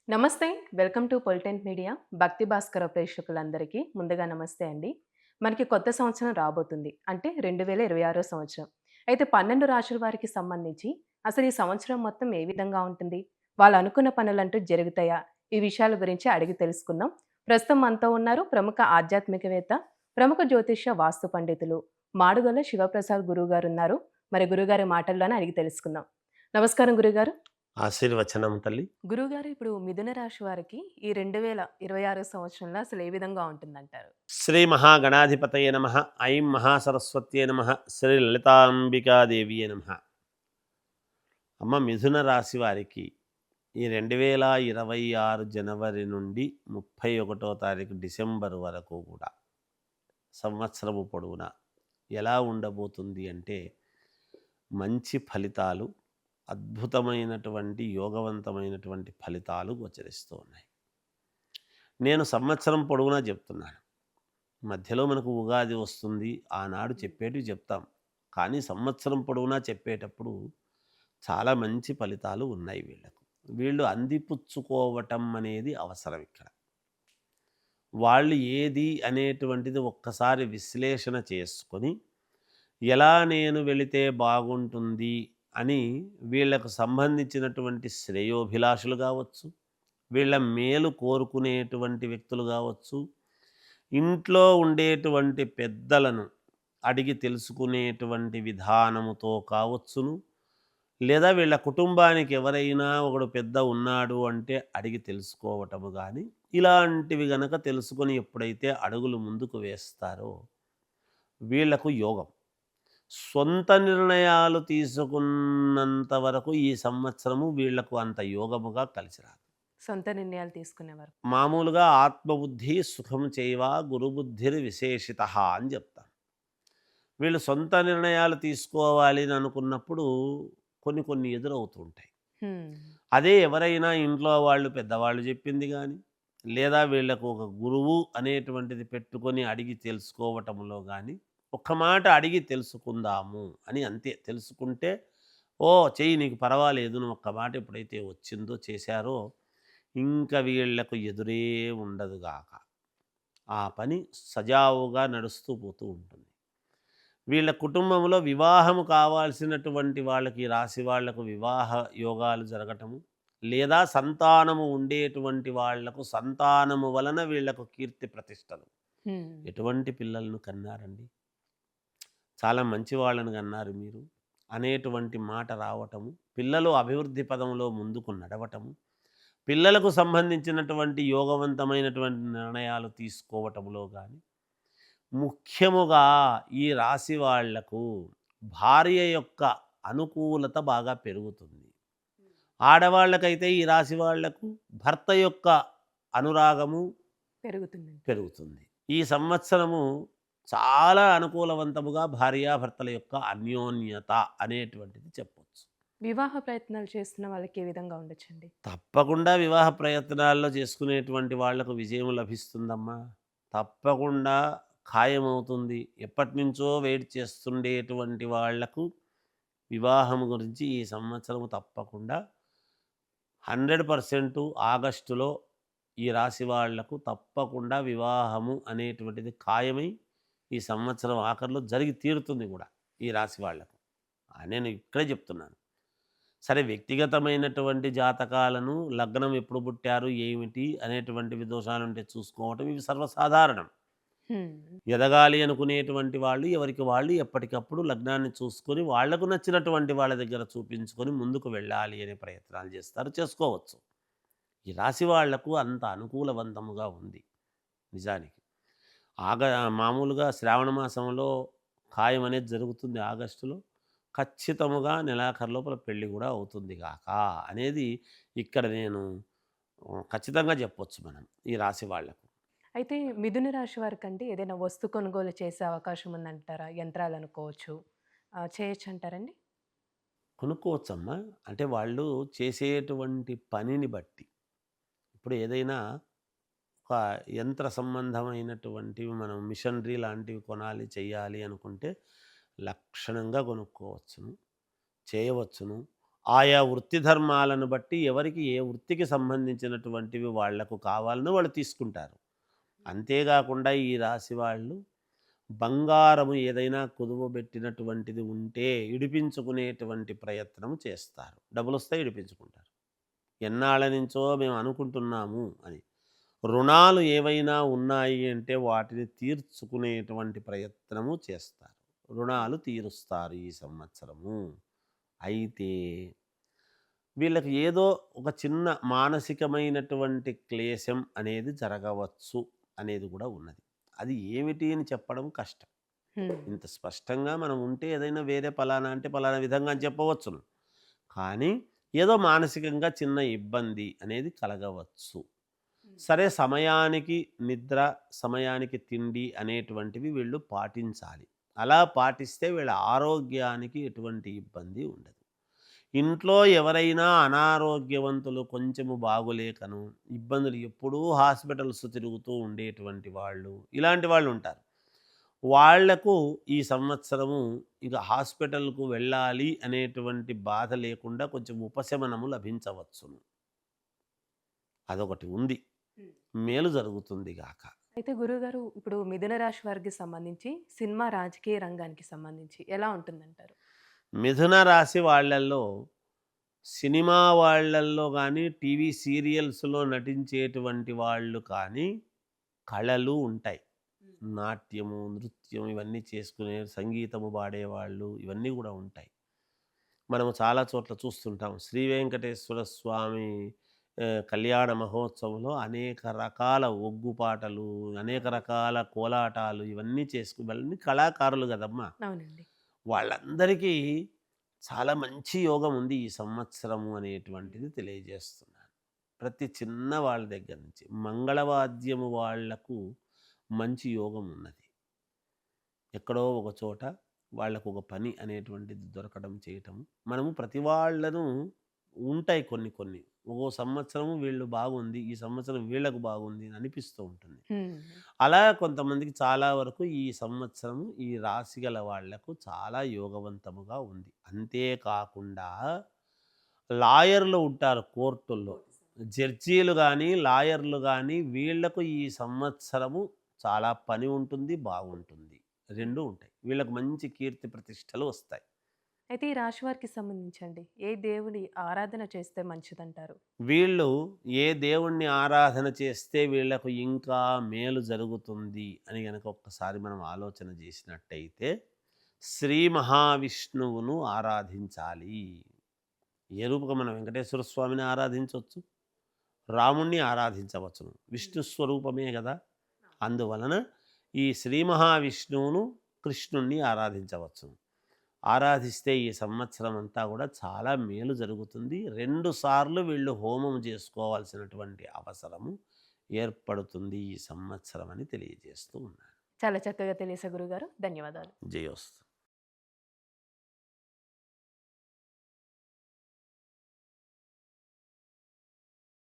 నమస్తే. Welcome to పొలిటెంట్ media. భక్తి భాస్కర ప్రేక్షకులందరికీ ముందుగా నమస్తే అండి. మనకి కొత్త సంవత్సరం రాబోతుంది. అంటే 2026 సంవత్సరం. అయితే 12 రాశుల వారికి సంబంధించి అసలు ఈ సంవత్సరం మొత్తం ఏ విధంగా ఉంటుంది? వాళ్ళు అనుకున్న పనులంటూ జరుగుతాయా? ఈ విషయాల గురించి అడిగి తెలుసుకుందాం. ప్రస్తుతం మనతో ఉన్నారు ప్రముఖ ఆధ్యాత్మికవేత్త, ప్రముఖ జ్యోతిష్య వాస్తు పండితులు మాడుగుల శివప్రసాద్ గురువుగారున్నారు. మరి గురుగారి మాటల్లోనే అడిగి తెలుసుకుందాం. నమస్కారం గురుగారు. ఆశీర్వచనం తల్లి. గురువుగారు ఇప్పుడు మిథున రాశి వారికి ఈ 2026 సంవత్సరంలో అసలు ఏ విధంగా ఉంటుందంటారు? శ్రీ మహాగణాధిపతయే నమ. ఐం మహాసరస్వత్యే నమ. శ్రీ లలితాంబికాదేవియే నమ. అమ్మ, మిథున రాశి వారికి ఈ 2026 జనవరి నుండి 31వ తారీఖు డిసెంబర్ వరకు కూడా సంవత్సరము పొడవునా ఎలా ఉండబోతుంది అంటే, మంచి ఫలితాలు, అద్భుతమైనటువంటి యోగవంతమైనటువంటి ఫలితాలు గోచరిస్తూ ఉన్నాయి. నేను సంవత్సరం పొడవునా చెప్తున్నాను. మధ్యలో మనకు ఉగాది వస్తుంది, ఆనాడు చెప్పేటివి చెప్తాం. కానీ సంవత్సరం పొడవునా చెప్పేటప్పుడు చాలా మంచి ఫలితాలు ఉన్నాయి వీళ్ళకు. వీళ్ళు అందిపుచ్చుకోవటం అనేది అవసరం ఇక్కడ. వాళ్ళు ఏది అనేటువంటిది ఒక్కసారి విశ్లేషణ చేసుకొని, ఎలా నేను వెళితే బాగుంటుంది అని వీళ్ళకు సంబంధించినటువంటి శ్రేయోభిలాషులు కావచ్చు, వీళ్ళ మేలు కోరుకునేటువంటి వ్యక్తులు కావచ్చు, ఇంట్లో ఉండేటువంటి పెద్దలను అడిగి తెలుసుకునేటువంటి విధానముతో కావచ్చును, లేదా వీళ్ళ కుటుంబానికి ఎవరైనా ఒకడు పెద్ద ఉన్నాడు అంటే అడిగి తెలుసుకోవటము కానీ, ఇలాంటివి గనక తెలుసుకొని ఎప్పుడైతే అడుగులు ముందుకు వేస్తారో వీళ్లకు యోగం. సొంత నిర్ణయాలు తీసుకున్నంత వరకు ఈ సంవత్సరము వీళ్లకు అంత యోగముగా కలిసి రాదు. సొంత నిర్ణయాలు తీసుకునేవారు. మామూలుగా ఆత్మబుద్ధి సుఖం చేయవ గురుబుద్ధిర్ విశేషిత అని చెప్తాం. వీళ్ళు సొంత నిర్ణయాలు తీసుకోవాలి అని అనుకున్నప్పుడు కొన్ని కొన్ని ఎదురవుతూ ఉంటాయి. హ్మ్. అదే ఎవరైనా ఇంట్లో వాళ్ళు పెద్దవాళ్ళు చెప్పింది కానీ, లేదా వీళ్ళకు ఒక గురువు అనేటువంటిది పెట్టుకొని అడిగి తెలుసుకోవటంలో కానీ, ఒక్క మాట అడిగి తెలుసుకుందాము అని అంతే. తెలుసుకుంటే ఓ చెయ్యి, నీకు పర్వాలేదు, నువ్వు ఒక్క మాట ఎప్పుడైతే వచ్చిందో చేశారో ఇంక వీళ్లకు ఎదురే ఉండదుగాక. ఆ పని సజావుగా నడుస్తూ పోతూ ఉంటుంది. వీళ్ళ కుటుంబంలో వివాహము కావాల్సినటువంటి వాళ్ళకి, రాశి వాళ్లకు వివాహ యోగాలు జరగటము, లేదా సంతానము ఉండేటువంటి వాళ్లకు సంతానము వలన వీళ్లకు కీర్తి ప్రతిష్టలు. ఎటువంటి పిల్లలను కన్నారండి, చాలా మంచి వాళ్ళని కన్నారు మీరు అనేటువంటి మాట రావటము, పిల్లలు అభివృద్ధి పదంలో ముందుకు నడవటము, పిల్లలకు సంబంధించినటువంటి యోగవంతమైనటువంటి నిర్ణయాలు తీసుకోవటంలో కానీ, ముఖ్యముగా ఈ రాశి వాళ్లకు భార్య యొక్క అనుకూలత బాగా పెరుగుతుంది. ఆడవాళ్ళకైతే ఈ రాశి వాళ్లకు భర్త యొక్క అనురాగము పెరుగుతుంది. ఈ సంవత్సరము చాలా అనుకూలవంతముగా భార్యాభర్తల యొక్క అన్యోన్యత అనేటువంటిది చెప్పొచ్చు. వివాహ ప్రయత్నాలు చేస్తున్న వాళ్ళకి ఏ విధంగా ఉండొచ్చండి? తప్పకుండా వివాహ ప్రయత్నాల్లో చేసుకునేటువంటి వాళ్లకు విజయం లభిస్తుందమ్మా. తప్పకుండా ఖాయమవుతుంది. ఎప్పటినుంచో వెయిట్ చేస్తుండేటువంటి వాళ్లకు వివాహం గురించి ఈ సంవత్సరము తప్పకుండా 100% ఆగస్టులో ఈ రాశి వాళ్లకు తప్పకుండా వివాహము అనేటువంటిది ఖాయమై ఈ సంవత్సరం ఆఖరిలో జరిగి తీరుతుంది కూడా ఈ రాశి వాళ్లకు. నేను ఇక్కడే చెప్తున్నాను. సరే, వ్యక్తిగతమైనటువంటి జాతకాలను, లగ్నం ఎప్పుడు పుట్టారు ఏమిటి అనేటువంటివి దోషాలుంటే చూసుకోవటం ఇవి సర్వసాధారణం. ఎదగాలి అనుకునేటువంటి వాళ్ళు ఎవరికి వాళ్ళు ఎప్పటికప్పుడు లగ్నాన్ని చూసుకొని వాళ్లకు నచ్చినటువంటి వాళ్ళ దగ్గర చూపించుకొని ముందుకు వెళ్ళాలి అనే ప్రయత్నాలు చేస్తారు, చేసుకోవచ్చు. ఈ రాశి వాళ్లకు అంత అనుకూలవంతముగా ఉంది నిజానికి. మామూలుగా శ్రావణ మాసంలో ఖాయం అనేది జరుగుతుంది ఆగస్టులో. ఖచ్చితముగా నెలాఖరు లోపల పెళ్ళి కూడా అవుతుంది కాక అనేది ఇక్కడ నేను ఖచ్చితంగా చెప్పొచ్చు మనం ఈ రాశి వాళ్లకు. అయితే మిథున రాశి వారికంటే ఏదైనా వస్తు కొనుగోలు చేసే అవకాశం ఉందంటారా? యంత్రాలు అనుకోవచ్చు, చేయొచ్చు అంటారండి? కొనుక్కోవచ్చమ్మా. అంటే వాళ్ళు చేసేటువంటి పనిని బట్టి. ఇప్పుడు ఏదైనా ఒక యంత్ర సంబంధమైనటువంటివి మనం మిషనరీ లాంటివి కొనాలి, చేయాలి అనుకుంటే లక్షణంగా కొనుక్కోవచ్చును, చేయవచ్చును. ఆయా వృత్తి ధర్మాలను బట్టి ఎవరికి ఏ వృత్తికి సంబంధించినటువంటివి వాళ్లకు కావాలనో వాళ్ళు తీసుకుంటారు. అంతేగాకుండా ఈ రాశి వాళ్ళు బంగారము ఏదైనా కుదువబెట్టినటువంటిది ఉంటే ఇడిపించుకునేటువంటి ప్రయత్నం చేస్తారు. డబ్బులొస్తే ఇడిపించుకుంటారు. ఎన్నాళ్ళ నుంచో మేము అనుకుంటున్నాము అని. రుణాలు ఏవైనా ఉన్నాయి అంటే వాటిని తీర్చుకునేటువంటి ప్రయత్నము చేస్తారు. రుణాలు తీరుస్తారు ఈ సంవత్సరము. అయితే వీళ్ళకి ఏదో ఒక చిన్న మానసికమైనటువంటి క్లేశం అనేది జరగవచ్చు అనేది కూడా ఉన్నది. అది ఏమిటి అని చెప్పడం కష్టం. హ్మ్. ఇంత స్పష్టంగా మనం ఉంటే ఏదైనా వేరే పలానా అంటే పలానా విధంగా అని చెప్పవచ్చును. కానీ ఏదో మానసికంగా చిన్న ఇబ్బంది అనేది కలగవచ్చు. సరే, సమయానికి నిద్ర, సమయానికి తిండి అనేటువంటివి వీళ్ళు పాటించాలి. అలా పాటిస్తే వీళ్ళ ఆరోగ్యానికి ఎటువంటి ఇబ్బంది ఉండదు. ఇంట్లో ఎవరైనా అనారోగ్యవంతులు కొంచెము బాగులేకను ఇబ్బందులు ఎప్పుడూ హాస్పిటల్స్ తిరుగుతూ ఉండేటువంటి వాళ్ళు, ఇలాంటి వాళ్ళు ఉంటారు. వాళ్లకు ఈ సంవత్సరము ఇక హాస్పిటల్కు వెళ్ళాలి అనేటువంటి బాధ లేకుండా కొంచెం ఉపశమనము లభించవచ్చును. అదొకటి ఉంది. మేలు జరుగుతుంది గాక. అయితే గురువుగారు ఇప్పుడు మిథున రాశి వారికి సంబంధించి సినిమా, రాజకీయ రంగానికి సంబంధించి ఎలా ఉంటుందంటారు? మిథున రాశి వాళ్ళల్లో, సినిమా వాళ్ళల్లో కానీ, టీవీ సీరియల్స్లో నటించేటువంటి వాళ్ళు కానీ కళలు ఉంటాయి. నాట్యము, నృత్యం ఇవన్నీ చేసుకునే, సంగీతము పాడేవాళ్ళు ఇవన్నీ కూడా ఉంటాయి. మనము చాలా చోట్ల చూస్తుంటాం. శ్రీ వెంకటేశ్వర స్వామి కళ్యాణ మహోత్సవంలో అనేక రకాల ఒగ్గు పాటలు, అనేక రకాల కోలాటాలు ఇవన్నీ ఇవన్నీ కళాకారులు కదమ్మా. అవునండి. వాళ్ళందరికీ చాలా మంచి యోగం ఉంది ఈ సంవత్సరము అనేటువంటిది తెలియజేస్తున్నాను. ప్రతి చిన్న వాళ్ళ దగ్గర నుంచి మంగళవాద్యము వాళ్లకు మంచి యోగం ఉన్నది. ఎక్కడో ఒక చోట వాళ్లకు ఒక పని అనేటువంటిది దొరకడం, చేయటం. మనము ప్రతి వాళ్ళను ఉంటాయి కొన్ని కొన్ని. ఒక్కో సంవత్సరం వీళ్ళు బాగుంది, ఈ సంవత్సరం వీళ్ళకు బాగుంది అని అనిపిస్తూ ఉంటుంది. అలా కొంతమందికి చాలా వరకు ఈ సంవత్సరం ఈ రాశి గల వాళ్లకు చాలా యోగవంతముగా ఉంది. అంతేకాకుండా లాయర్లు ఉంటారు కోర్టుల్లో, జడ్జీలు కానీ, లాయర్లు కానీ, వీళ్లకు ఈ సంవత్సరము చాలా పని ఉంటుంది, బాగుంటుంది. రెండు ఉంటాయి. వీళ్ళకు మంచి కీర్తి ప్రతిష్టలు వస్తాయి. అయితే ఈ రాశి వారికి సంబంధించండి ఏ దేవుని ఆరాధన చేస్తే మంచిదంటారు? వీళ్ళు ఏ దేవుణ్ణి ఆరాధన చేస్తే వీళ్లకు ఇంకా మేలు జరుగుతుంది అని గనక ఒక్కసారి మనం ఆలోచన చేసినట్టయితే శ్రీ మహావిష్ణువును ఆరాధించాలి. ఏ రూపంగా మనం వెంకటేశ్వర స్వామిని ఆరాధించవచ్చు, రాముణ్ణి ఆరాధించవచ్చును. విష్ణు స్వరూపమే కదా. అందువలన ఈ శ్రీ మహావిష్ణువును, కృష్ణుణ్ణి ఆరాధించవచ్చును. ఆరాధిస్తే ఈ సంవత్సరం అంతా కూడా చాలా మేలు జరుగుతుంది. 2 సార్లు వీళ్ళు హోమం చేసుకోవాల్సినటువంటి అవసరము ఏర్పడుతుంది ఈ సంవత్సరం అని తెలియజేస్తూ ఉన్నాను. చాలా చక్కగా తెలియసే గురుగారు. ధన్యవాదాలు. జయోస్తు.